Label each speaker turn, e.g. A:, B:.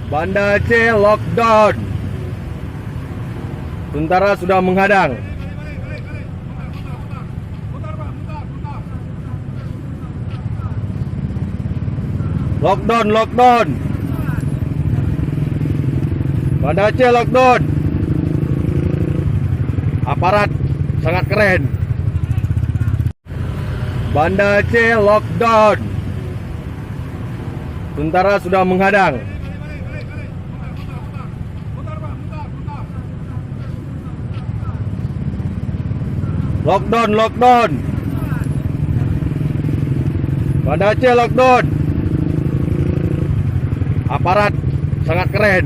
A: Banda Aceh lockdown. Tentara sudah menghadang. Lockdown, lockdown. Banda Aceh lockdown. Aparat sangat keren. Banda Aceh lockdown. Tentara sudah menghadang. Lockdown, lockdown. Banda Aceh lockdown. Aparat sangat keren.